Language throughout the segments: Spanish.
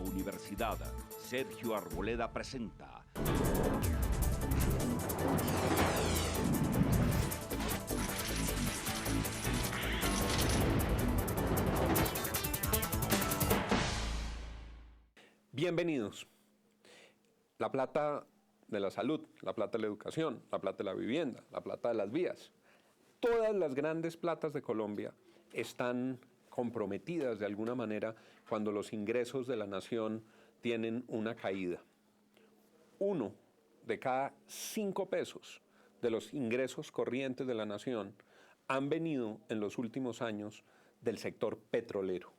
Universidad, Sergio Arboleda presenta Bienvenidos. La plata de la salud, la plata de la educación, la plata de la vivienda, la plata de las vías. Todas las grandes platas de Colombia están comprometidas de alguna manera cuando los ingresos de la nación tienen una caída. 1 de cada 5 pesos de los ingresos corrientes de la nación han venido en los últimos años del sector petrolero.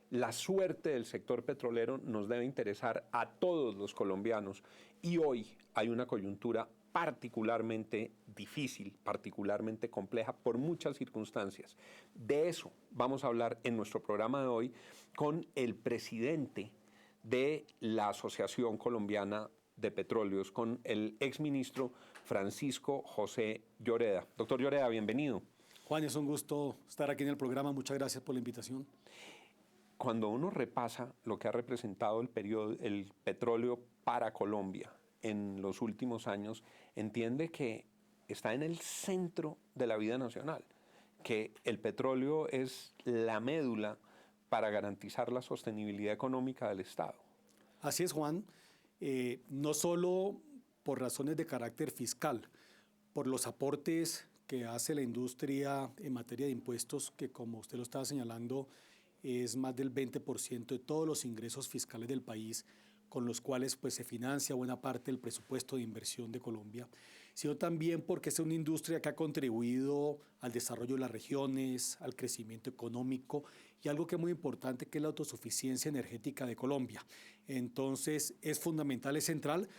La suerte del sector petrolero nos debe interesar a todos los colombianos y hoy hay una coyuntura particularmente difícil, particularmente compleja por muchas circunstancias. De eso vamos a hablar en nuestro programa de hoy con el presidente de la Asociación Colombiana de Petróleos, con el exministro Francisco José Lloreda. Doctor Lloreda, bienvenido. Juan, es un gusto estar aquí en el programa. Muchas gracias por la invitación. Cuando uno repasa lo que ha representado el petróleo para Colombia en los últimos años, entiende que está en el centro de la vida nacional, que el petróleo es la médula para garantizar la sostenibilidad económica del Estado. Así es, Juan. No solo por razones de carácter fiscal, por los aportes que hace la industria en materia de impuestos, que como usted lo estaba señalando, es más del 20% de todos los ingresos fiscales del país, con los cuales pues, se financia buena parte del presupuesto de inversión de Colombia, sino también porque es una industria que ha contribuido al desarrollo de las regiones, al crecimiento económico y algo que es muy importante, que es la autosuficiencia energética de Colombia. Entonces es fundamental, es central,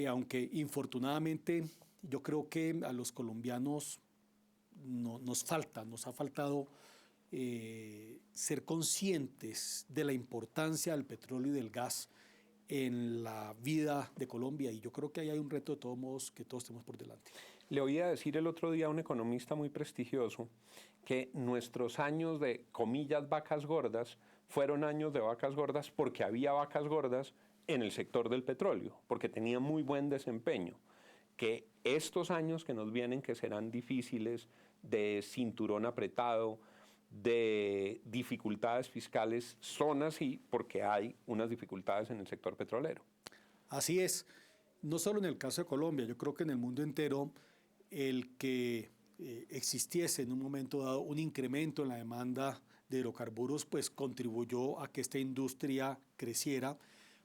aunque infortunadamente yo creo que a los colombianos nos ha faltado ser conscientes de la importancia del petróleo y del gas en la vida de Colombia, y yo creo que ahí hay un reto de todos modos que todos tenemos por delante. Le oía decir el otro día a un economista muy prestigioso que nuestros años de, comillas, vacas gordas fueron años de vacas gordas porque había vacas gordas en el sector del petróleo, porque tenía muy buen desempeño, que estos años que nos vienen, que serán difíciles, de cinturón apretado, de dificultades fiscales, son así porque hay unas dificultades en el sector petrolero. Así es, no solo en el caso de Colombia, yo creo que en el mundo entero el que existiese en un momento dado un incremento en la demanda de hidrocarburos, pues contribuyó a que esta industria creciera,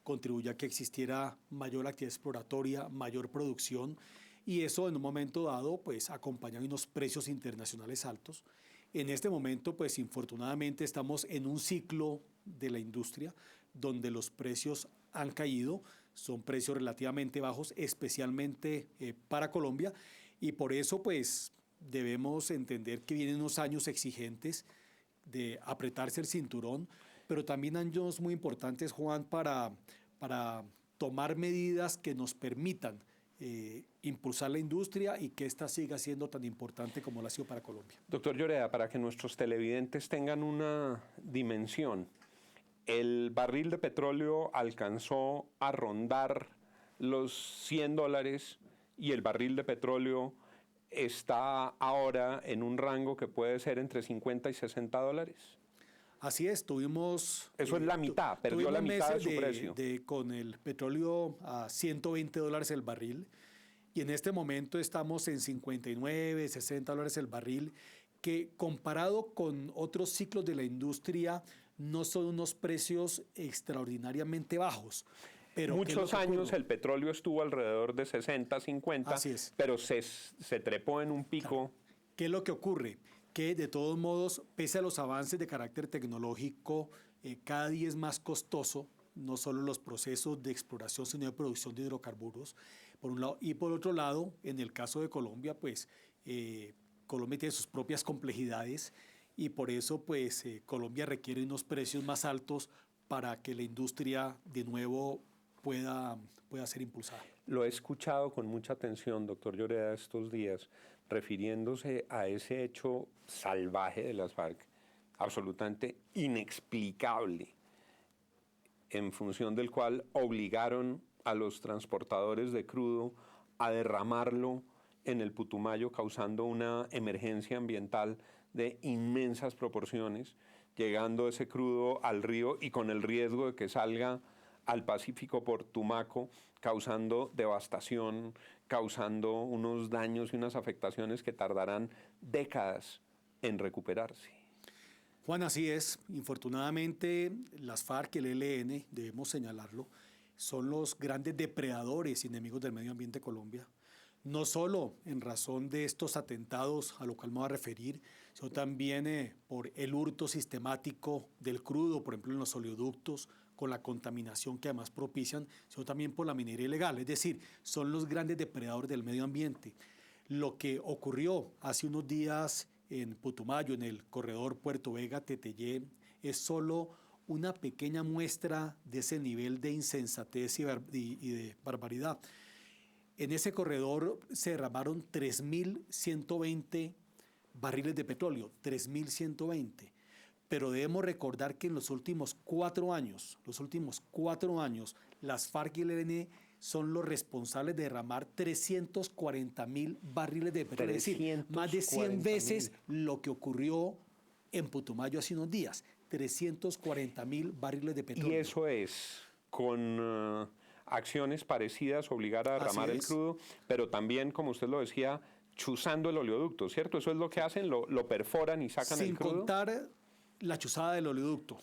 contribuyó a que existiera mayor actividad exploratoria, mayor producción, y eso en un momento dado pues acompañaba unos precios internacionales altos. En este momento, pues infortunadamente estamos en un ciclo de la industria donde los precios han caído, son precios relativamente bajos, especialmente para Colombia, y por eso pues debemos entender que vienen unos años exigentes de apretarse el cinturón, pero también años muy importantes, Juan, para tomar medidas que nos permitan impulsar la industria y que ésta siga siendo tan importante como lo ha sido para Colombia. Doctor Lloreda, para que nuestros televidentes tengan una dimensión, el barril de petróleo alcanzó a rondar los $100 y el barril de petróleo está ahora en un rango que puede ser entre $50 y $60. Así es, tuvimos... Eso es la mitad, perdió la mitad de su precio. Con el petróleo a $120 el barril, y en este momento estamos en $59, $60 el barril, que comparado con otros ciclos de la industria no son unos precios extraordinariamente bajos. Pero muchos años el petróleo estuvo alrededor de 60, 50, pero se trepó en un pico. Claro. ¿Qué es lo que ocurre? Que de todos modos, pese a los avances de carácter tecnológico, cada día es más costoso, no solo los procesos de exploración, sino de producción de hidrocarburos, por un lado. Y por otro lado, en el caso de Colombia, pues Colombia tiene sus propias complejidades y por eso pues Colombia requiere unos precios más altos para que la industria de nuevo pueda ser impulsada. Lo he escuchado con mucha atención, doctor Lloreda, estos días, refiriéndose a ese hecho salvaje de las FARC, absolutamente inexplicable. en función del cual obligaron a los transportadores de crudo a derramarlo en el Putumayo, causando una emergencia ambiental de inmensas proporciones, llegando ese crudo al río y con el riesgo de que salga al Pacífico por Tumaco, causando devastación, causando unos daños y unas afectaciones que tardarán décadas en recuperarse. Juan, así es. Infortunadamente, las FARC y el ELN, debemos señalarlo, son los grandes depredadores y enemigos del medio ambiente de Colombia. No solo en razón de estos atentados a lo cual me voy a referir, sino también por el hurto sistemático del crudo, por ejemplo en los oleoductos, con la contaminación que además propician, sino también por la minería ilegal. Es decir, son los grandes depredadores del medio ambiente. Lo que ocurrió hace unos días en Putumayo, en el corredor Puerto Vega-Teteyé, es solo una pequeña muestra de ese nivel de insensatez y de barbaridad. En ese corredor se derramaron 3.120 barriles de petróleo, 3.120. Pero debemos recordar que en los últimos 4 años, las FARC y el ELN son los responsables de derramar 340.000 barriles de petróleo. Es decir, más de 100 veces lo que ocurrió en Putumayo hace unos días. 340.000 barriles de petróleo. Y eso es con acciones parecidas, obligar a derramar el crudo, pero también, como usted lo decía, chuzando el oleoducto, ¿cierto? Eso es lo que hacen, lo perforan y sacan el crudo. Sin contar la chuzada del oleoducto.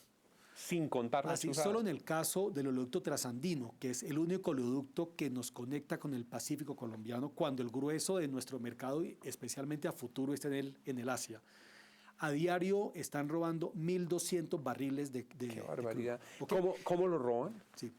Sin contar la chuzada. Solo en el caso del oleoducto trasandino, que es el único oleoducto que nos conecta con el Pacífico colombiano, cuando el grueso de nuestro mercado, especialmente a futuro, está en el Asia. A diario están robando 1.200 barriles de ¡Qué barbaridad! Okay. ¿Cómo lo roban? Sí,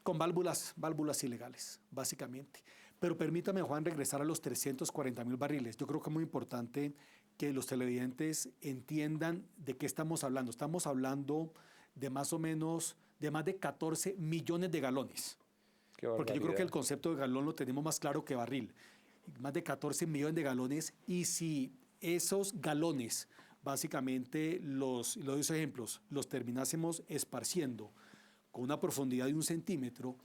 con válvulas ilegales, básicamente. Pero permítame, Juan, regresar a los 340.000 barriles. Yo creo que es muy importante que los televidentes entiendan de qué estamos hablando. Estamos hablando de más o menos, de más de 14 millones de galones. Porque yo creo que el concepto de galón lo tenemos más claro que barril. Más de 14 millones de galones. Y si esos galones, básicamente, los ejemplos, los terminásemos esparciendo con una profundidad de 1 centímetro,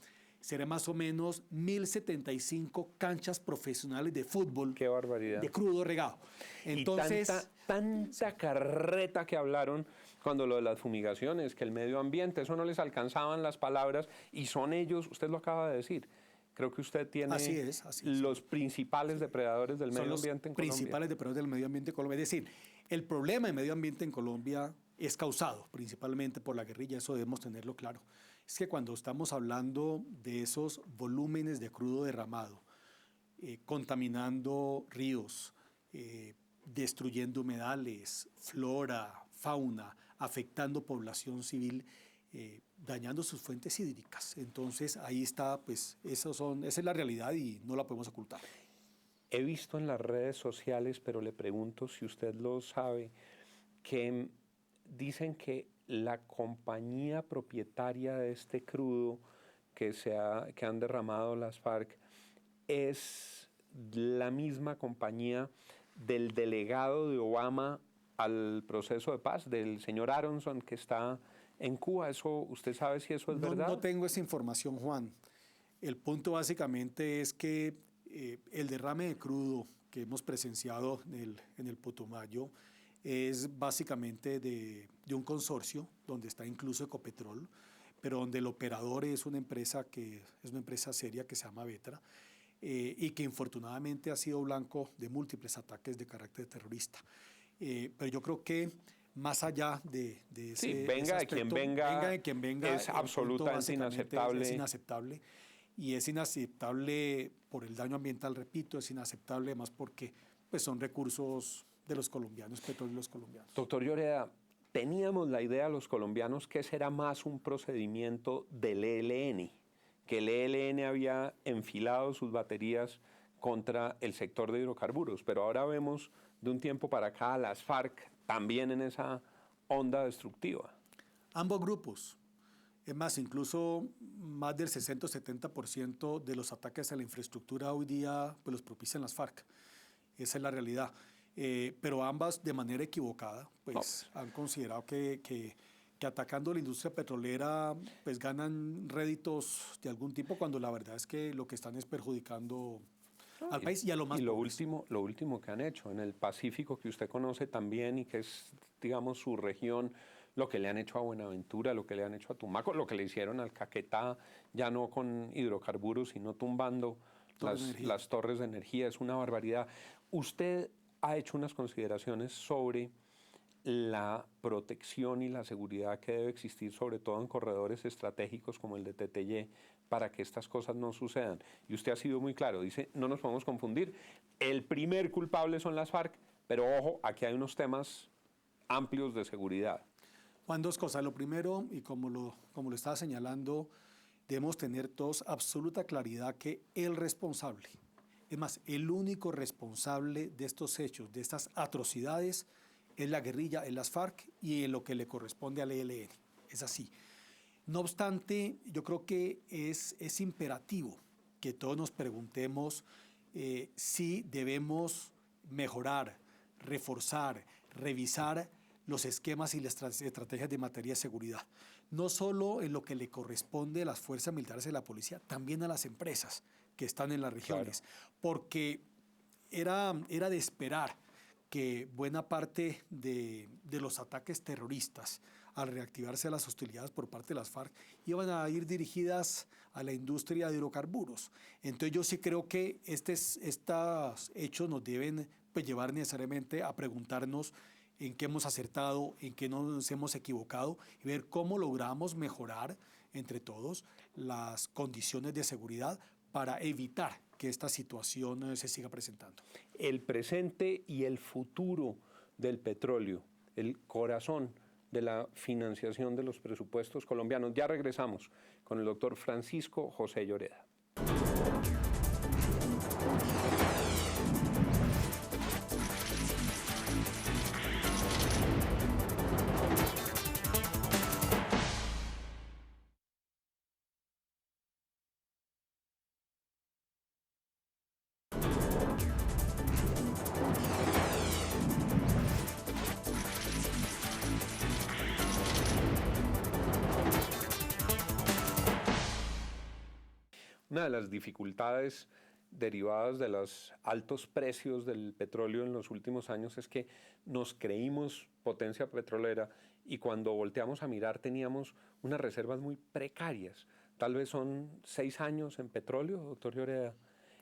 será más o menos 1.075 canchas profesionales de fútbol. ¡Qué barbaridad! De crudo regado. Entonces, y tanta carreta que hablaron cuando lo de las fumigaciones, que el medio ambiente, eso no les alcanzaban las palabras, y son ellos, usted lo acaba de decir. Creo que usted tiene así es. Los principales depredadores del medio ambiente en Colombia. Los principales depredadores del medio ambiente en Colombia. Es decir, el problema del medio ambiente en Colombia es causado principalmente por la guerrilla, eso debemos tenerlo claro. Es que cuando estamos hablando de esos volúmenes de crudo derramado, contaminando ríos, destruyendo humedales, flora, fauna, afectando población civil, dañando sus fuentes hídricas. Entonces ahí está, pues esa es la realidad y no la podemos ocultar. He visto en las redes sociales, pero le pregunto si usted lo sabe, que dicen que la compañía propietaria de este crudo que han derramado las FARC es la misma compañía del delegado de Obama al proceso de paz, del señor Aronson, que está en Cuba. ¿Usted sabe si eso es verdad? No tengo esa información, Juan. El punto básicamente es que el derrame de crudo que hemos presenciado en el Putumayo es básicamente de un consorcio donde está incluso Ecopetrol, pero donde el operador es una empresa seria que se llama Vetra y que infortunadamente ha sido blanco de múltiples ataques de carácter terrorista. Pero yo creo que más allá de ese, sí, venga de quien venga, es absolutamente inaceptable. Es inaceptable. Y es inaceptable por el daño ambiental, repito, es inaceptable además porque pues, son recursos de los colombianos, petróleo de los colombianos. Doctor Lloreda, teníamos la idea los colombianos que ese era más un procedimiento del ELN, que el ELN había enfilado sus baterías contra el sector de hidrocarburos, pero ahora vemos de un tiempo para acá a las FARC también en esa onda destructiva. Ambos grupos. Es más, incluso más del 60-70% de los ataques a la infraestructura hoy día pues, los propician las FARC. Esa es la realidad. Pero ambas, de manera equivocada, pues han considerado que que atacando la industria petrolera pues ganan réditos de algún tipo, cuando la verdad es que lo que están es perjudicando al país y a los más pobres. Lo último que han hecho en el Pacífico, que usted conoce también y que es, digamos, su región, lo que le han hecho a Buenaventura, lo que le han hecho a Tumaco, lo que le hicieron al Caquetá, ya no con hidrocarburos, sino tumbando las torres de energía, es una barbaridad. Usted ha hecho unas consideraciones sobre la protección y la seguridad que debe existir, sobre todo en corredores estratégicos como el de TTY, para que estas cosas no sucedan. Y usted ha sido muy claro, dice, no nos podemos confundir, el primer culpable son las FARC, pero ojo, aquí hay unos temas amplios de seguridad. Juan, dos cosas. Lo primero, y como lo estaba señalando, debemos tener todos absoluta claridad que el responsable, es más, el único responsable de estos hechos, de estas atrocidades, es la guerrilla, es las FARC y en lo que le corresponde al ELN. Es así. No obstante, yo creo que es imperativo que todos nos preguntemos si debemos mejorar, reforzar, revisar los esquemas y las estrategias de materia de seguridad. No solo en lo que le corresponde a las fuerzas militares y a la policía, también a las empresas que están en las regiones. Claro. Porque era de esperar que buena parte de los ataques terroristas, al reactivarse las hostilidades por parte de las FARC, iban a ir dirigidas a la industria de hidrocarburos. Entonces yo sí creo que estos hechos nos deben pues, llevar necesariamente a preguntarnos en qué hemos acertado, en qué nos hemos equivocado y ver cómo logramos mejorar entre todos las condiciones de seguridad para evitar que esta situación se siga presentando. El presente y el futuro del petróleo, el corazón de la financiación de los presupuestos colombianos. Ya regresamos con el doctor Francisco José Lloreda. Una de las dificultades derivadas de los altos precios del petróleo en los últimos años es que nos creímos potencia petrolera y cuando volteamos a mirar teníamos unas reservas muy precarias. Tal vez son 6 años en petróleo, doctor Lloreda.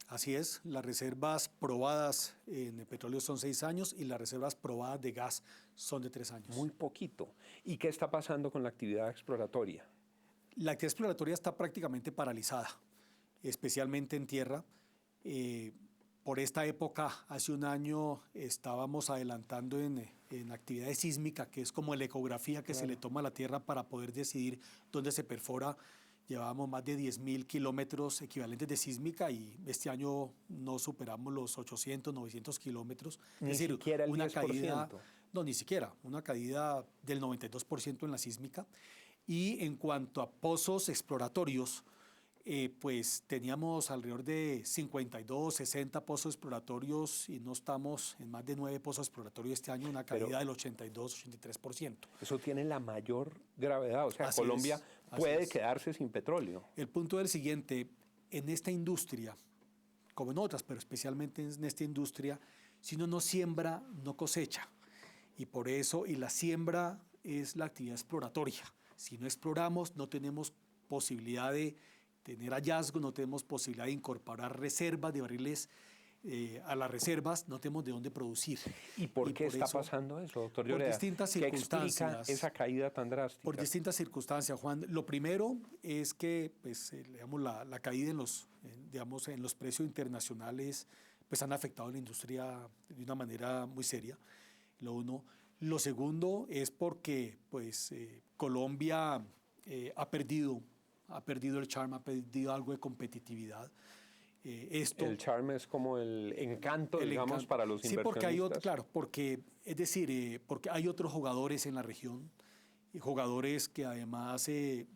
Así es, las reservas probadas en el petróleo son 6 años y las reservas probadas de gas son de 3 años. Muy poquito. ¿Y qué está pasando con la actividad exploratoria? La actividad exploratoria está prácticamente paralizada, especialmente en tierra. Por esta época, hace un año, estábamos adelantando en actividad sísmica, que es como la ecografía que se le toma a la tierra para poder decidir dónde se perfora. Llevábamos más de 10.000 kilómetros equivalentes de sísmica y este año no superamos los 800, 900 kilómetros. Ni es decir, siquiera el una 10%. Caída, no, ni siquiera, una caída del 92% en la sísmica. Y en cuanto a pozos exploratorios, pues teníamos alrededor de 52, 60 pozos exploratorios y no estamos en más de 9 pozos exploratorios este año, una caída del 82, 83%. Eso tiene la mayor gravedad, o sea, Colombia puede quedarse sin petróleo. El punto es el siguiente, en esta industria, como en otras, pero especialmente en esta industria, si uno no siembra, no cosecha. Y por eso, y la siembra es la actividad exploratoria. Si no exploramos, no tenemos posibilidad de tener hallazgos, no tenemos posibilidad de incorporar reservas de barriles a las reservas, no tenemos de dónde producir. ¿Y por qué está pasando eso, doctor Lloreda? Por distintas circunstancias. ¿Qué explica esa caída tan drástica? Por distintas circunstancias, Juan. Lo primero es que pues, digamos, la caída en los precios internacionales pues, han afectado a la industria de una manera muy seria, lo uno. Lo segundo es porque pues, Colombia ha perdido el charme, ha perdido algo de competitividad. El charme es como el encanto, digamos, para los inversionistas. Sí, porque hay otros jugadores en la región, jugadores que además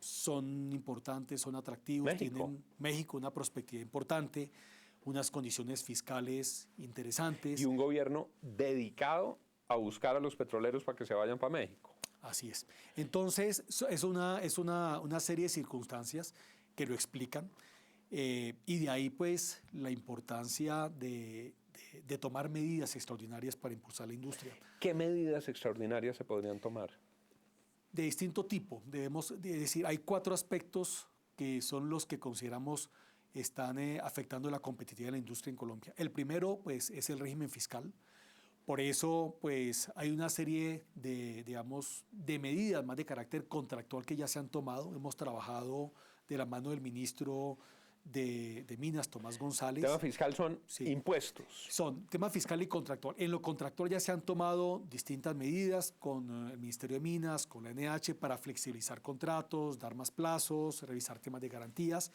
son importantes, son atractivos, tienen México una perspectiva importante, unas condiciones fiscales interesantes. Y un gobierno dedicado a buscar a los petroleros para que se vayan para México. Así es. Entonces, es una serie de circunstancias que lo explican. Y de ahí, pues, la importancia de tomar medidas extraordinarias para impulsar la industria. ¿Qué medidas extraordinarias se podrían tomar? De distinto tipo. Debemos decir, hay 4 aspectos que son los que consideramos están afectando la competitividad de la industria en Colombia. El primero, pues, es el régimen fiscal. Por eso, pues, hay una serie de medidas más de carácter contractual que ya se han tomado. Hemos trabajado de la mano del ministro de Minas, Tomás González. El tema fiscal son impuestos. Son tema fiscal y contractual. En lo contractual ya se han tomado distintas medidas con el Ministerio de Minas, con la NH, para flexibilizar contratos, dar más plazos, revisar temas de garantías.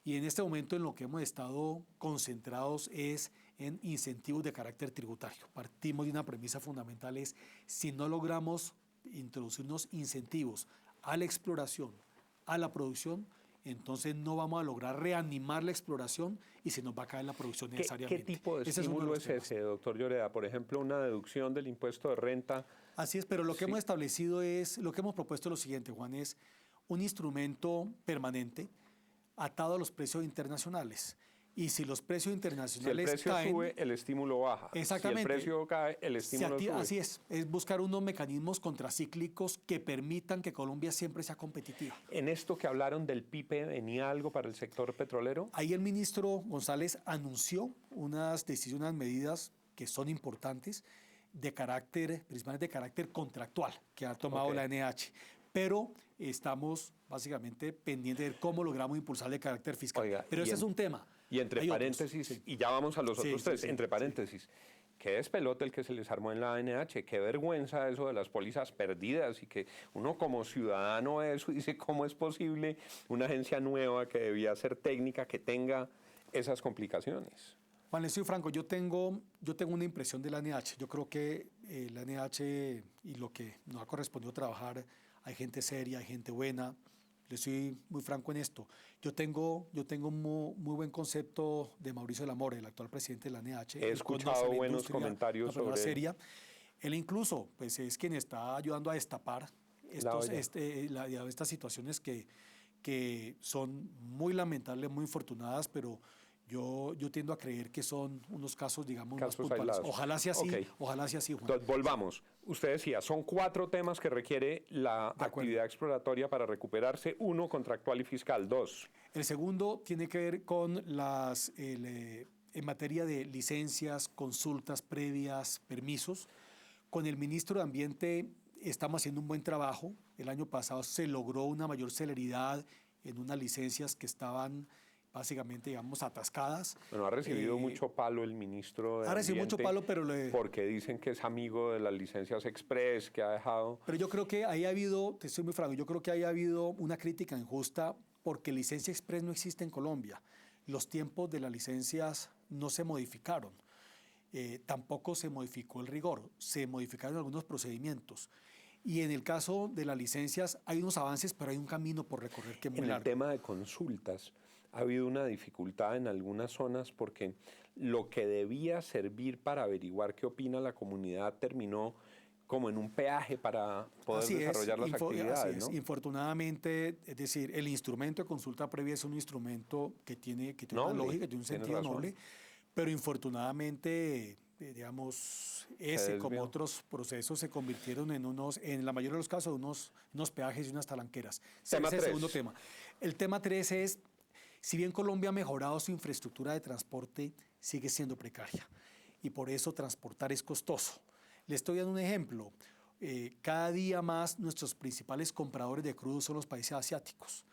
Y en este momento en lo que hemos estado concentrados es en incentivos de carácter tributario. Partimos de una premisa fundamental, es si no logramos introducir unos incentivos a la exploración, a la producción, entonces no vamos a lograr reanimar la exploración y se nos va a caer la producción necesariamente. ¿Qué tipo de estímulo es ese, doctor Lloreda? Por ejemplo, una deducción del impuesto de renta. Así es, pero lo que hemos establecido es, lo que hemos propuesto es lo siguiente, Juan, es un instrumento permanente atado a los precios internacionales. Y si los precios internacionales caen... Si el precio sube, el estímulo baja. Exactamente. Si el precio cae, el estímulo sube. Así es buscar unos mecanismos contracíclicos que permitan que Colombia siempre sea competitiva. ¿En esto que hablaron del PIPE venía algo para el sector petrolero? Ahí el ministro González anunció unas decisiones, unas medidas que son importantes, principalmente de carácter contractual, que ha tomado la NH. Pero estamos básicamente pendientes de ver cómo logramos impulsar de carácter fiscal. Oiga, pero ese es un tema. Y entre paréntesis, y ya vamos a los otros tres, entre paréntesis, qué despelote el que se les armó en la ANH, qué vergüenza eso de las pólizas perdidas y que uno como ciudadano eso dice cómo es posible una agencia nueva que debía ser técnica que tenga esas complicaciones. Juan, les soy franco, yo tengo una impresión de la ANH. Yo creo que la ANH y lo que nos ha correspondido trabajar, hay gente seria, hay gente buena. Les soy muy franco en esto. Yo tengo muy buen concepto de Mauricio Lamore, el actual presidente de la ANH. He escuchado buenos comentarios sobre seria. Él incluso pues, es quien está ayudando a destapar estas situaciones que son muy lamentables, muy infortunadas, pero yo tiendo a creer que son unos casos, digamos, más puntuales. Ojalá sea así, ojalá sea así, Juan. Entonces, volvamos. Usted decía, son 4 temas que requiere la actividad exploratoria para recuperarse. 1, contractual y fiscal. 2. El segundo tiene que ver con en materia de licencias, consultas previas, permisos. Con el ministro de Ambiente estamos haciendo un buen trabajo. El año pasado se logró una mayor celeridad en unas licencias que estaban básicamente, digamos, atascadas. Bueno, ha recibido mucho palo el ministro de Ambiente. Ha recibido mucho palo, pero porque dicen que es amigo de las licencias express, que ha dejado... Pero yo creo que ahí ha habido, te estoy muy franco, yo creo que ahí ha habido una crítica injusta porque licencia express no existe en Colombia. Los tiempos de las licencias no se modificaron. Tampoco se modificó el rigor, se modificaron algunos procedimientos. Y en el caso de las licencias hay unos avances, pero hay un camino por recorrer que es muy largo. En el tema de consultas, ha habido una dificultad en algunas zonas porque lo que debía servir para averiguar qué opina la comunidad terminó como en un peaje para poder desarrollar las actividades, ¿no? Infortunadamente, es decir, el instrumento de consulta previa es un instrumento que tiene una lógica, tiene un sentido noble, pero infortunadamente, digamos, como otros procesos se convirtieron en la mayoría de los casos, unos peajes y unas talanqueras. Ese es el segundo tema. El tema 3 es, si bien Colombia ha mejorado su infraestructura de transporte, sigue siendo precaria y por eso transportar es costoso. Le estoy dando un ejemplo. Cada día más nuestros principales compradores de crudo son los países asiáticos.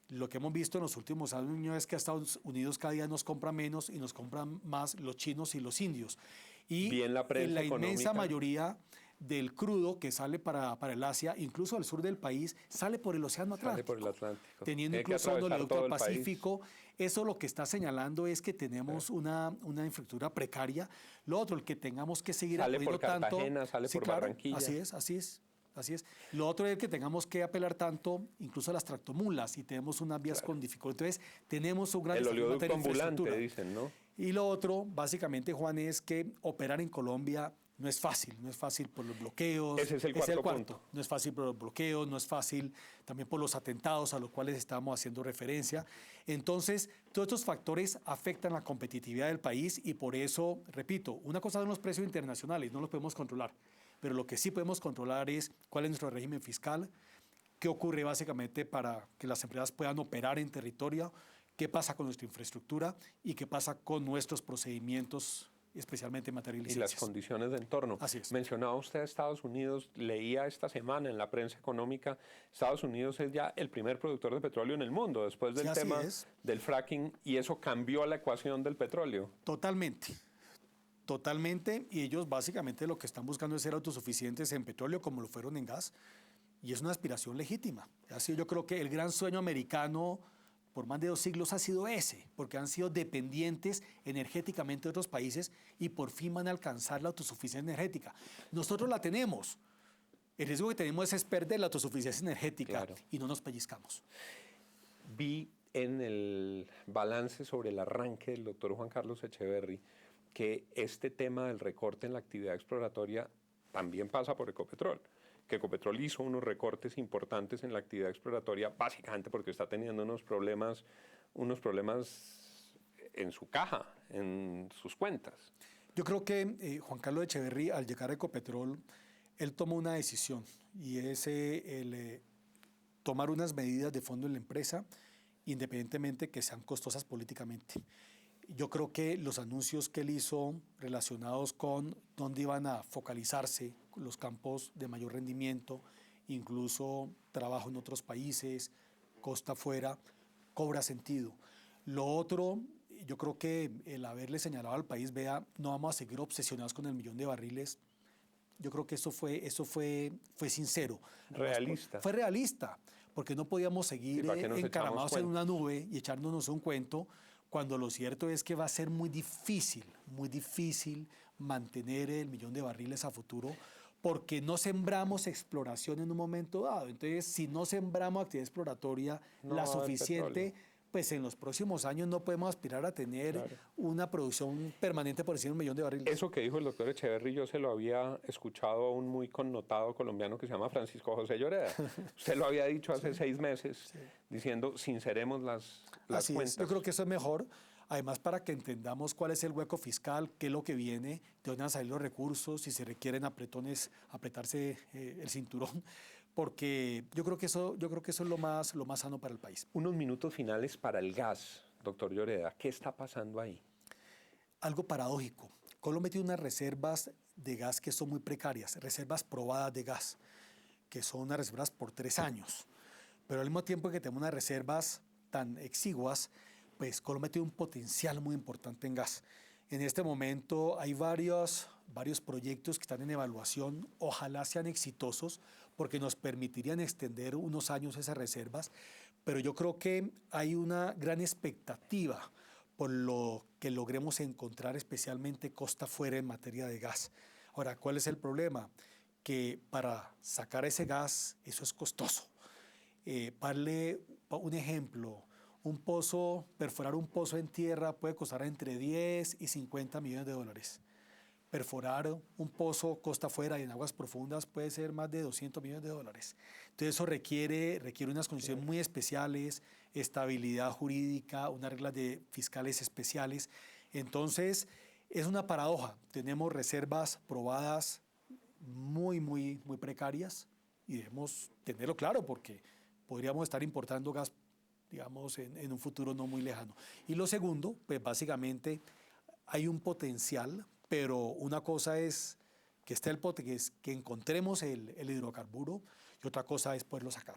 Lo que hemos visto en los últimos años es que Estados Unidos cada día nos compra menos y nos compran más los chinos y los indios. Y en la inmensa mayoría del crudo que sale para el Asia, incluso al sur del país, sale por el Océano Atlántico. Sale por el Atlántico. Teniendo incluso un oleoducto al Pacífico. Eso lo que está señalando es que tenemos una infraestructura precaria. Lo otro, el que tengamos que seguir apoyando tanto. Sale por Cartagena, sale por Barranquilla. Así es. Lo otro es que tengamos que apelar tanto incluso a las tractomulas y tenemos unas vías con dificultad. Entonces, tenemos un gran el oleoducto ambulante, dicen, ¿no? Y lo otro, básicamente, Juan, es que operar en Colombia No es fácil por los bloqueos. Ese es el cuarto punto. No es fácil por los bloqueos, no es fácil también por los atentados a los cuales estamos haciendo referencia. Entonces, todos estos factores afectan la competitividad del país y por eso, repito, una cosa son los precios internacionales, no los podemos controlar, pero lo que sí podemos controlar es cuál es nuestro régimen fiscal, qué ocurre básicamente para que las empresas puedan operar en territorio, qué pasa con nuestra infraestructura y qué pasa con nuestros procedimientos, especialmente en materia de licencias. Y las condiciones de entorno. Así es. Mencionaba usted a Estados Unidos, leía esta semana en la prensa económica, Estados Unidos es ya el primer productor de petróleo en el mundo, después del tema del fracking, y eso cambió la ecuación del petróleo. Totalmente, y ellos básicamente lo que están buscando es ser autosuficientes en petróleo como lo fueron en gas, y es una aspiración legítima. Así yo creo que el gran sueño americano por más de 2 siglos ha sido ese, porque han sido dependientes energéticamente de otros países y por fin van a alcanzar la autosuficiencia energética. Nosotros la tenemos. El riesgo que tenemos es perder la autosuficiencia energética y no nos pellizcamos. Vi en el balance sobre el arranque del doctor Juan Carlos Echeverry que este tema del recorte en la actividad exploratoria también pasa por Ecopetrol. Que Ecopetrol hizo unos recortes importantes en la actividad exploratoria, básicamente porque está teniendo unos problemas en su caja, en sus cuentas. Yo creo que Juan Carlos Echeverry, al llegar a Ecopetrol, él tomó una decisión y es tomar unas medidas de fondo en la empresa, independientemente que sean costosas políticamente. Yo creo que los anuncios que él hizo relacionados con dónde iban a focalizarse los campos de mayor rendimiento, incluso trabajo en otros países, costa afuera, cobra sentido. Lo otro, yo creo que el haberle señalado al país, vea, no vamos a seguir obsesionados con el 1.000.000 de barriles, yo creo que eso fue sincero. Realista. Fue realista, porque no podíamos seguir encaramados en una nube y echándonos un cuento, cuando lo cierto es que va a ser muy difícil mantener el 1.000.000 de barriles a futuro, porque no sembramos exploración en un momento dado. Entonces, si no sembramos actividad exploratoria la suficiente, pues en los próximos años no podemos aspirar a tener una producción permanente por encima de 1.000.000 de barriles. Eso que dijo el doctor Echeverry, yo se lo había escuchado a un muy connotado colombiano que se llama Francisco José Lloreda. Usted lo había dicho hace 6 meses, diciendo, sinceremos las cuentas. Yo creo que eso es mejor. Además, para que entendamos cuál es el hueco fiscal, qué es lo que viene, de dónde van a salir los recursos, si se requieren apretarse el cinturón, porque yo creo que eso es lo más sano para el país. Unos minutos finales para el gas, doctor Lloreda. ¿Qué está pasando ahí? Algo paradójico. Colombia tiene unas reservas de gas que son muy precarias, reservas probadas de gas, que son unas reservas por 3 años. Pero al mismo tiempo que tenemos unas reservas tan exiguas, pues Colombia tiene un potencial muy importante en gas. En este momento hay varios proyectos que están en evaluación, ojalá sean exitosos, porque nos permitirían extender unos años esas reservas, pero yo creo que hay una gran expectativa por lo que logremos encontrar, especialmente costa afuera en materia de gas. Ahora, ¿cuál es el problema? Que para sacar ese gas, eso es costoso. Darle un ejemplo, perforar un pozo en tierra puede costar entre 10 y 50 millones de dólares. Perforar un pozo costa afuera y en aguas profundas puede ser más de 200 millones de dólares. Entonces eso requiere unas condiciones muy especiales, estabilidad jurídica, unas reglas fiscales especiales. Entonces es una paradoja. Tenemos reservas probadas muy precarias y debemos tenerlo claro porque podríamos estar importando gas, digamos, en un futuro no muy lejano. Y lo segundo, pues básicamente hay un potencial, pero una cosa es que esté que encontremos el hidrocarburo y otra cosa es poderlo sacar.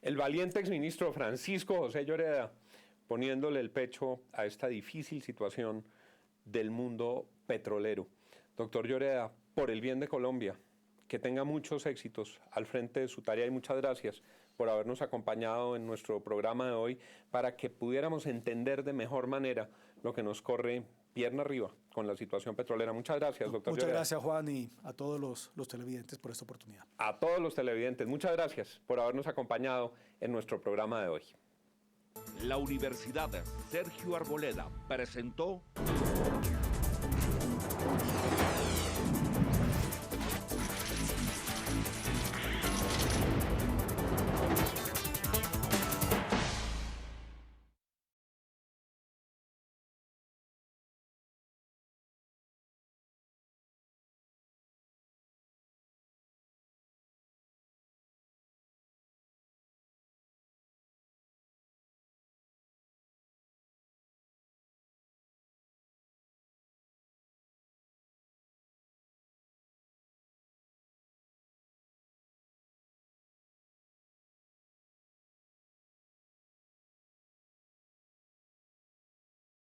El valiente exministro Francisco José Lloreda, poniéndole el pecho a esta difícil situación del mundo petrolero. Doctor Lloreda, por el bien de Colombia, que tenga muchos éxitos al frente de su tarea y muchas gracias por habernos acompañado en nuestro programa de hoy para que pudiéramos entender de mejor manera lo que nos corre pierna arriba con la situación petrolera. Muchas gracias, doctor Lloreda. Muchas gracias, Juan, y a todos los televidentes por esta oportunidad. A todos los televidentes, muchas gracias por habernos acompañado en nuestro programa de hoy. La Universidad Sergio Arboleda presentó